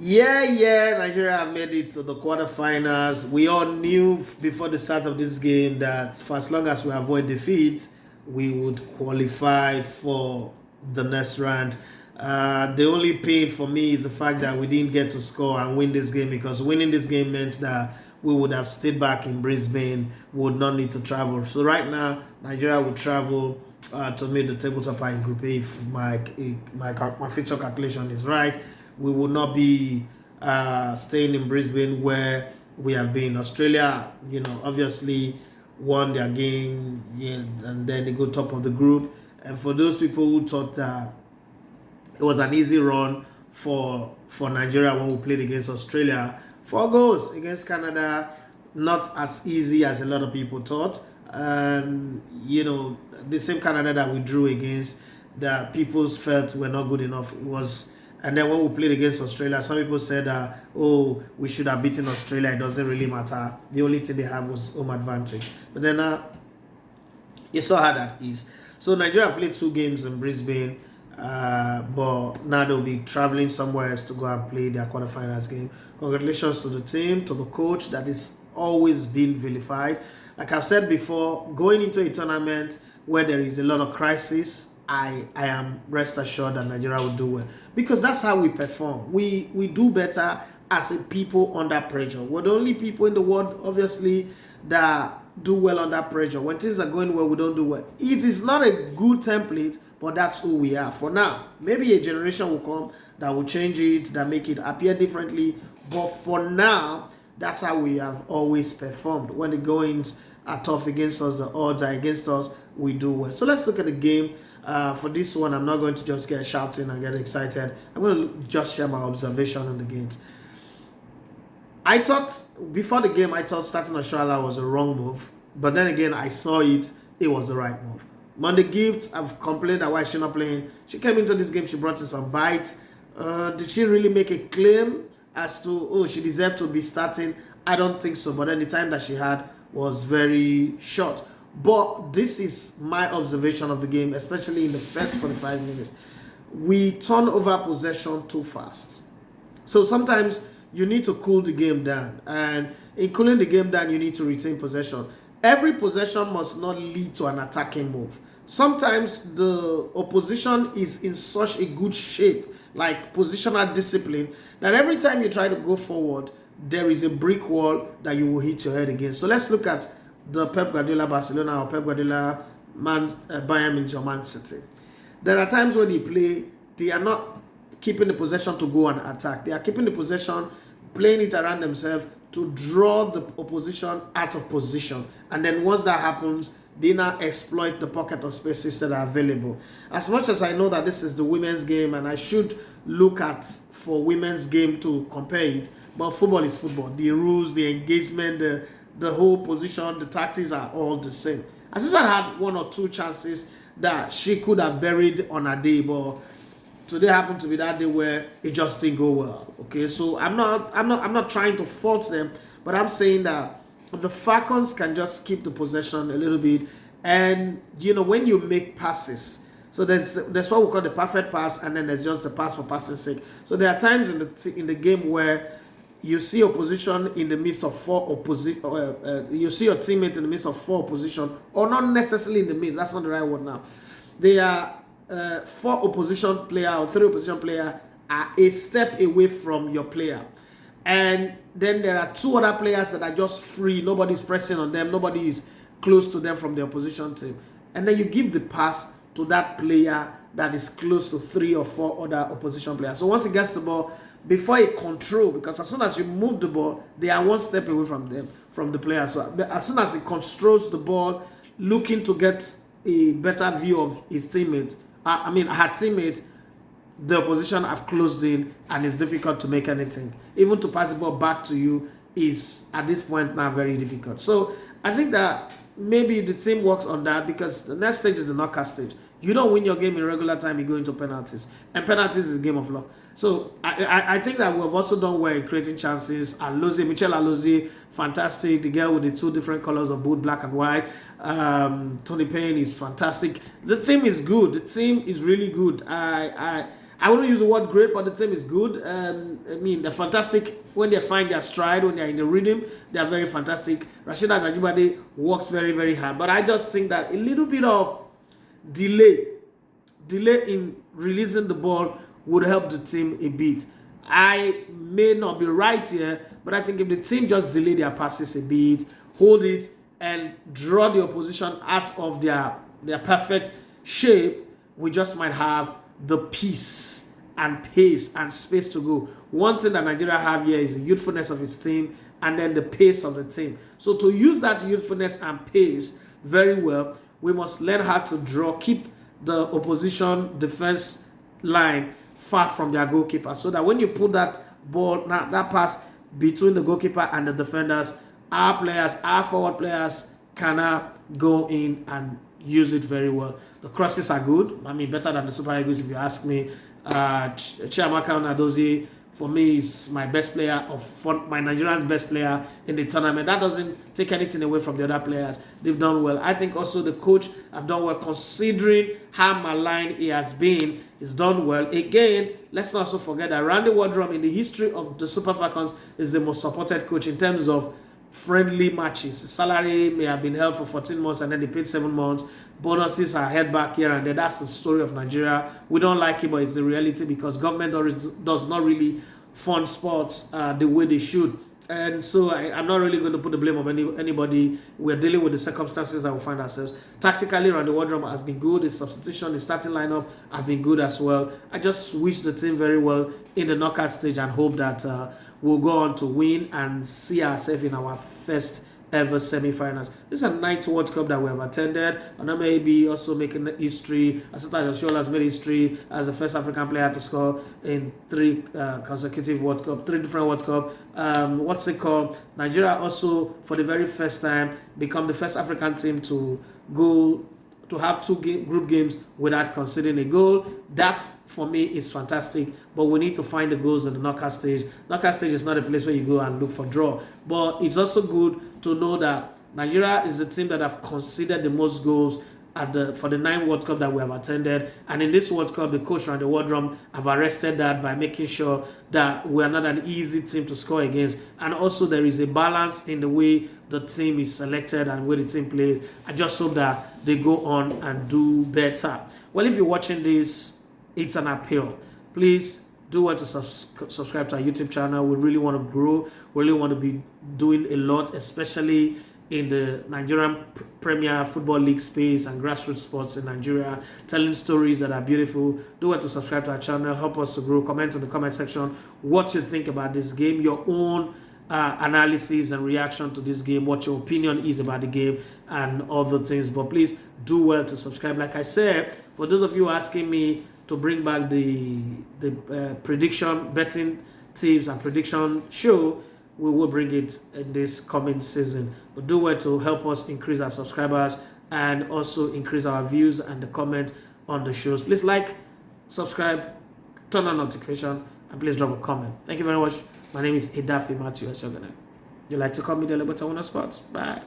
Yeah, Nigeria have made it to the quarterfinals. We all knew before the start of this game that for as long as we avoid defeat, we would qualify for the next round. The only pain for me is the fact that we didn't get to score and win this game, because winning this game meant that we would have stayed back in Brisbane, we would not need to travel. So right now, Nigeria would travel to meet the table topper in Group A if my future calculation is right. We will not be staying in Brisbane where we have been. Australia, obviously won their game, and then they go top of the group. And for those people who thought that it was an easy run for Nigeria when we played against Australia, 4 goals against Canada, not as easy as a lot of people thought. And the same Canada that we drew against, that people felt were not good enough. It was. And then when we played against Australia, some people said, oh, we should have beaten Australia. It doesn't really matter. The only thing they have was home advantage. But then you saw how that is. So Nigeria played 2 games in Brisbane, but now they'll be traveling somewhere else to go and play their quarterfinals game. Congratulations to the team, to the coach that is always been vilified. Like I've said before, going into a tournament where there is a lot of crisis, I am rest assured that Nigeria will do well, because that's how we perform. We do better as a people under pressure. We're the only people in the world, obviously, that do well under pressure. When things are going well, we don't do well. It is not a good template, but that's who we are for now. Maybe a generation will come that will change it, that make it appear differently. But for now, that's how we have always performed. When the goings are tough against us, the odds are against us, we do well. So let's look at the game. For this one, I'm not going to just get shouting and get excited. I'm going to just share my observation on the games. I thought, before the game, starting Oshoala was a wrong move. But then again, I saw it was the right move. Monday Gift, I've complained that why she's not playing. She came into this game, she brought in some bites. Did she really make a claim as to, she deserved to be starting? I don't think so. But then the time that she had was very short. But this is my observation of the game, especially in the first 45 minutes. We turn over possession too fast. So sometimes you need to cool the game down. And in cooling the game down, you need to retain possession. Every possession must not lead to an attacking move. Sometimes the opposition is in such a good shape, like positional discipline, that every time you try to go forward, there is a brick wall that you will hit your head against. So let's look at the Pep Guardiola Barcelona or Pep Guardiola Bayern Munich or Man City. There are times when they play, they are not keeping the possession to go and attack. They are keeping the possession, playing it around themselves to draw the opposition out of position. And then once that happens, they now exploit the pocket of spaces that are available. As much as I know that this is the women's game and I should look at for women's game to compare it, but football is football. The rules, the engagement, the whole position, the tactics are all the same. Asisat had 1 or 2 chances that she could have buried on a day, but today happened to be that day where it just didn't go well. Okay, so I'm not trying to fault them, but I'm saying that the Falcons can just keep the possession a little bit, and when you make passes, so there's what we call the perfect pass, and then there's just the pass for passing sake. So there are times in the game where you see opposition in the midst of 4 opposition. You see your teammate in the midst of 4 opposition, or not necessarily in the midst. That's not the right word now. They are 4 opposition player or 3 opposition player are a step away from your player, and then there are 2 other players that are just free. Nobody's pressing on them. Nobody is close to them from the opposition team, and then you give the pass to that player that is close to 3 or 4 other opposition players. So once he gets the ball, before it control, because as soon as you move the ball, they are 1 step away from the player. So as soon as he controls the ball, looking to get a better view of his teammate, her teammate, the opposition have closed in, and it's difficult to make anything. Even to pass the ball back to you is at this point now very difficult. So I think that maybe the team works on that, because the next stage is the knockout stage. You don't win your game in regular time, you go into penalties, and penalties is a game of luck. So I think that we've also done well in creating chances. Michelle Alozie, fantastic. The girl with the 2 different colors of both black and white. Tony Payne is fantastic. The team is good. The team is really good. I wouldn't use the word great, but the team is good. I mean, they're fantastic when they find their stride, when they're in the rhythm. They are very fantastic. Rasheedat Ajibade works very, very hard. But I just think that a little bit of delay in releasing the ball would help the team a bit. I may not be right here, but I think if the team just delay their passes a bit, hold it, and draw the opposition out of their perfect shape, we just might have the peace and pace and space to go. One thing that Nigeria have here is the youthfulness of its team and then the pace of the team. So to use that youthfulness and pace very well, we must learn how to keep the opposition defense line far from their goalkeeper, so that when you put that ball, that pass between the goalkeeper and the defenders, our forward players cannot go in and use it very well. The crosses are good. I mean, better than the Super Eagles, if you ask me. Chiamaka Nadozie, for me, is my best player, my Nigerian's best player in the tournament. That doesn't take anything away from the other players. They've done well. I think also the coach have done well, considering how maligned he has been. He's done well. Again, let's not also forget that Randy Wardrum, in the history of the Super Falcons, is the most supported coach in terms of friendly matches. His salary may have been held for 14 months and then they paid 7 months. Bonuses are held back here and there. That's the story of Nigeria. We don't like it, but it's the reality, because government does not really fund sports the way they should. And so I'm not really going to put the blame on anybody. We're dealing with the circumstances that we find ourselves. Tactically, Randy Wardrum has been good. His substitution, his starting lineup have been good as well. I just wish the team very well in the knockout stage and hope that we'll go on to win and see ourselves in our first ever semi-finals. This is a 9th World Cup that we have attended, and I may be also making history. Asisat Oshoala has made history as the first African player to score in 3 consecutive World Cup, 3 different World Cup. Nigeria also, for the very first time, become the first African team to have 2 group games without conceding a goal. That, for me, is fantastic. But we need to find the goals in the knockout stage. Knockout stage is not a place where you go and look for draw. But it's also good to know that Nigeria is the team that have conceded the most goals for the 9 World Cup that we have attended. And in this World Cup, the coach and the Wardrum have arrested that by making sure that we are not an easy team to score against. And also there is a balance in the way the team is selected and where the team plays. I just hope that they go on and do better. Well, if you're watching this, it's an appeal. Please do want to subscribe to our YouTube channel. We really want to grow. We really want to be doing a lot, especially in the Nigerian Premier Football League space and grassroots sports in Nigeria, telling stories that are beautiful. Do want to subscribe to our channel. Help us to grow. Comment in the comment section what you think about this game, your own analysis and reaction to this game, what your opinion is about the game and other things. But please do well to subscribe. Like I said, for those of you asking me to bring back the prediction betting tips and prediction show, we will bring it in this coming season. But do well to help us increase our subscribers and also increase our views and the comment on the shows. Please like, subscribe, turn on notification, and please drop a comment. Thank you very much. My name is Edafi Matthew Esogana. You like to call me the Libertarian Sports. Bye.